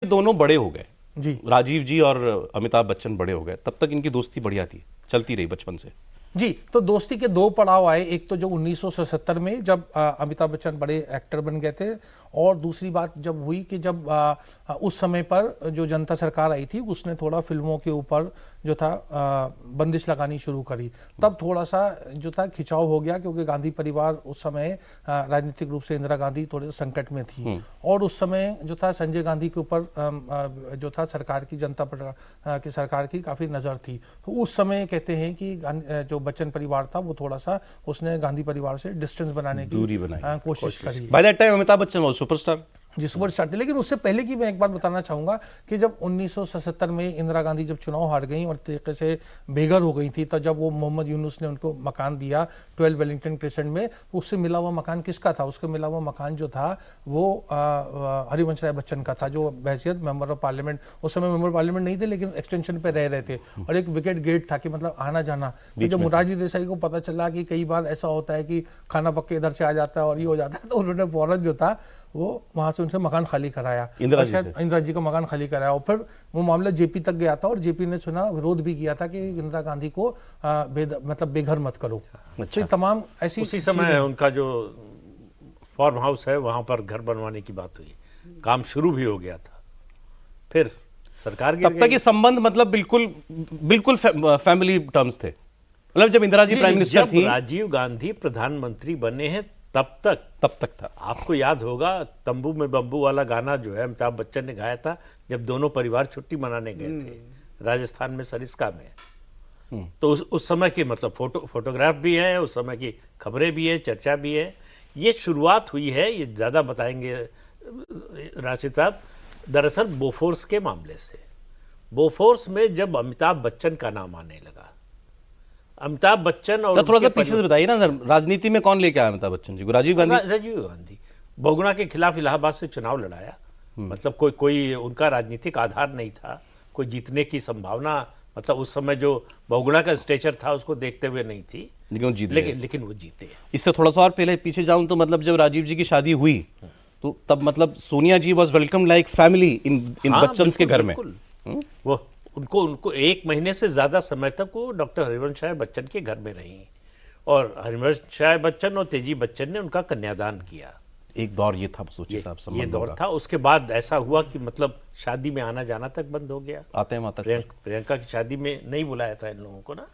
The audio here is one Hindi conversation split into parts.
दोनों बड़े हो गए जी राजीव जी और अमिताभ बच्चन बड़े हो गए, तब तक इनकी दोस्ती बढ़िया थी, चलती रही बचपन से। जी। तो दोस्ती के दो पड़ाव आए, एक तो जो 1977 में जब अमिताभ बच्चन बड़े एक्टर बन गए थे, और दूसरी बात जब हुई कि जब उस समय पर जो जनता सरकार आई थी उसने थोड़ा फिल्मों के ऊपर जो था बंदिश लगानी शुरू करी, तब थोड़ा सा जो था खिंचाव हो गया, क्योंकि गांधी परिवार उस समय राजनीतिक रूप से इंदिरा गांधी थोड़े संकट में थी, और उस समय जो था संजय गांधी के ऊपर जो था सरकार की की सरकार की काफ़ी नज़र थी। तो उस समय कहते हैं कि जो बच्चन परिवार था वो थोड़ा सा उसने गांधी परिवार से डिस्टेंस बनाने की दूरी बनाई, कोशिश करी। By that time Amitabh Bachchan was superstar जी, सुपरस्टार थे। लेकिन उससे पहले की मैं एक बात बताना चाहूँगा कि जब 1977 में इंदिरा गांधी जब चुनाव हार गई और तरीके से बेघर हो गई थी, तो जब वो मोहम्मद यूनुस ने उनको मकान दिया 12 वेलिंगटन क्रिसेंट में, उससे मिला हुआ मकान किसका था? उसके मिला हुआ मकान जो था वो हरिवंश राय बच्चन का था, जो बहैसियत मेंबर ऑफ पार्लियामेंट, उस समय मेंबर पार्लियामेंट नहीं थे लेकिन एक्सटेंशन पे रह रहे थे, और एक विकेट गेट था कि मतलब आना जाना। तो जब मोरारजी देसाई को पता चला कि कई बार ऐसा होता है कि खाना पक के इधर से आ जाता है और ये हो जाता है, तो उन्होंने फौरन जो था वो वहां से उनसे मकान खाली कराया, इंदिरा जी का मकान खाली कराया, और फिर वो मामला जेपी तक गया था, और जेपी ने सुना विरोध भी किया था कि इंदिरा गांधी को मतलब बेघर मत करो। अच्छा। तो तमाम ऐसी उसी समय उनका जो फार्म हाउस है वहां पर घर बनवाने की बात हुई, काम शुरू भी हो गया था, फिर सरकार गिर तब तक ये संबंध मतलब बिल्कुल बिल्कुल फैमिली टर्म्स थे, मतलब जब इंदिरा जी प्राइम मिनिस्टर थी, राजीव गांधी प्रधानमंत्री बने हैं तब तक था। आपको याद होगा तंबू में बम्बू वाला गाना जो है अमिताभ बच्चन ने गाया था जब दोनों परिवार छुट्टी मनाने गए थे राजस्थान में सरिस्का में। तो उस समय की मतलब फोटोग्राफ भी है, उस समय की खबरें भी है, चर्चा भी है। ये शुरुआत हुई है, ये ज़्यादा बताएंगे राशिद साहब, दरअसल बोफोर्स के मामले से। बोफोर्स में जब अमिताभ बच्चन का नाम आने लगा, अमिताभ बच्चन और थोड़ा सा पीछे से बताइए ना, राजनीति में कौन लेके आया अमिताभ बच्चन जी को? राजीव गांधी बहुगुणा के खिलाफ इलाहाबाद से चुनाव लड़ाया, मतलब कोई उनका राजनीतिक आधार नहीं था, कोई जीतने की संभावना मतलब उस समय जो बहुगुणा का स्टेचर था उसको देखते हुए नहीं थी, लेकिन वो जीते। इससे थोड़ा सा और पहले पीछे जाऊं तो मतलब जब राजीव जी की शादी हुई तो तब मतलब सोनिया जी was welcome like family in Bachchan के घर में। वो उनको 1 महीने से ज्यादा समय तक वो डॉक्टर हरिवंश राय बच्चन के घर में रही, और हरिवंश राय बच्चन और तेजी बच्चन ने उनका कन्यादान किया। एक दौर ये था, सोचिए साहब, ये दौर था। उसके बाद ऐसा हुआ कि मतलब शादी में आना जाना तक बंद हो गया। आते हैं माता प्रियंका की शादी में नहीं बुलाया था इन लोगों को ना।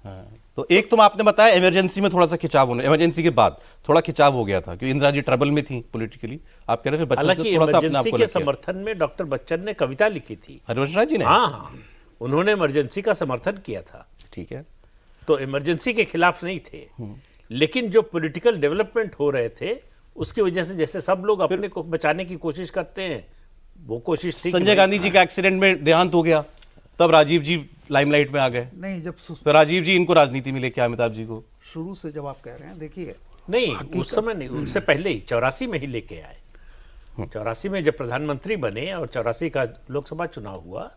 हाँ। तो एक तो आपने बताया इमरजेंसी में थोड़ा सा खिंचाव होने, इमरजेंसी के बाद थोड़ा खिंचाव हो गया था क्योंकि इंदिरा जी ट्रबल में थी पॉलिटिकली। आप कह रहे थे हालांकि इमरजेंसी के समर्थन में डॉक्टर बच्चन ने कविता लिखी थी, हरिवंश राय जी ने। हाँ, उन्होंने इमरजेंसी का समर्थन किया था। ठीक है, तो इमरजेंसी के खिलाफ नहीं थे, लेकिन जो पॉलिटिकल डेवलपमेंट हो रहे थे उसकी वजह से जैसे सब लोग अपने को बचाने की कोशिश करते हैं, वो कोशिश थी। संजय गांधी जी का एक्सीडेंट में देहांत हो गया, तब राजीव जी लाइमलाइट में आ गए। नहीं, जब तो राजीव जी इनको राजनीति में लेके आए अमिताभ जी को। शुरू से जब आप कह रहे हैं, देखिए नहीं उस समय नहीं, उससे पहले ही 84 में ही लेके आए। 84 में जब प्रधानमंत्री बने और 84 का लोकसभा चुनाव हुआ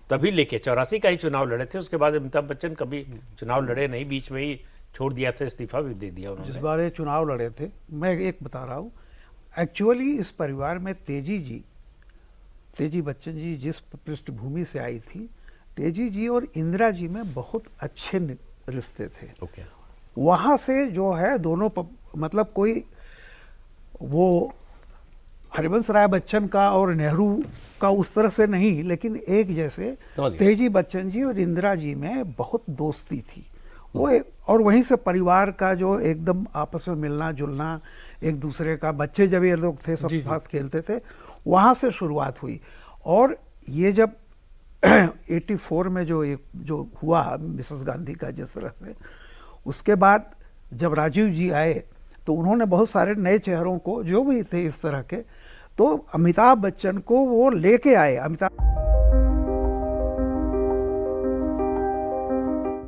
तभी लेके 84 का ही चुनाव लड़े थे। उसके बाद अमिताभ बच्चन कभी चुनाव लड़े नहीं, बीच में ही छोड़ दिया था, इस्तीफा भी दे दिया उन्होंने। जिस बार ये चुनाव लड़े थे, मैं एक बता रहा हूँ, एक्चुअली इस परिवार में तेजी बच्चन जी जिस पृष्ठभूमि से आई थी, तेजी जी और इंदिरा जी में बहुत अच्छे रिश्ते थे। वहाँ से जो है दोनों मतलब कोई वो हरिवंश राय बच्चन का और नेहरू का उस तरह से नहीं, लेकिन एक जैसे तेजी बच्चन जी और इंदिरा जी में बहुत दोस्ती थी वो, और वहीं से परिवार का जो एकदम आपस में मिलना जुलना, एक दूसरे का, बच्चे जब ये लोग थे सब साथ खेलते थे, वहाँ से शुरुआत हुई। और ये जब 84 में जो हुआ मिसेस गांधी का जिस तरह से, उसके बाद जब राजीव जी आए तो उन्होंने बहुत सारे नए चेहरों को जो भी थे इस तरह के, तो अमिताभ बच्चन को वो लेके आए। अमिताभ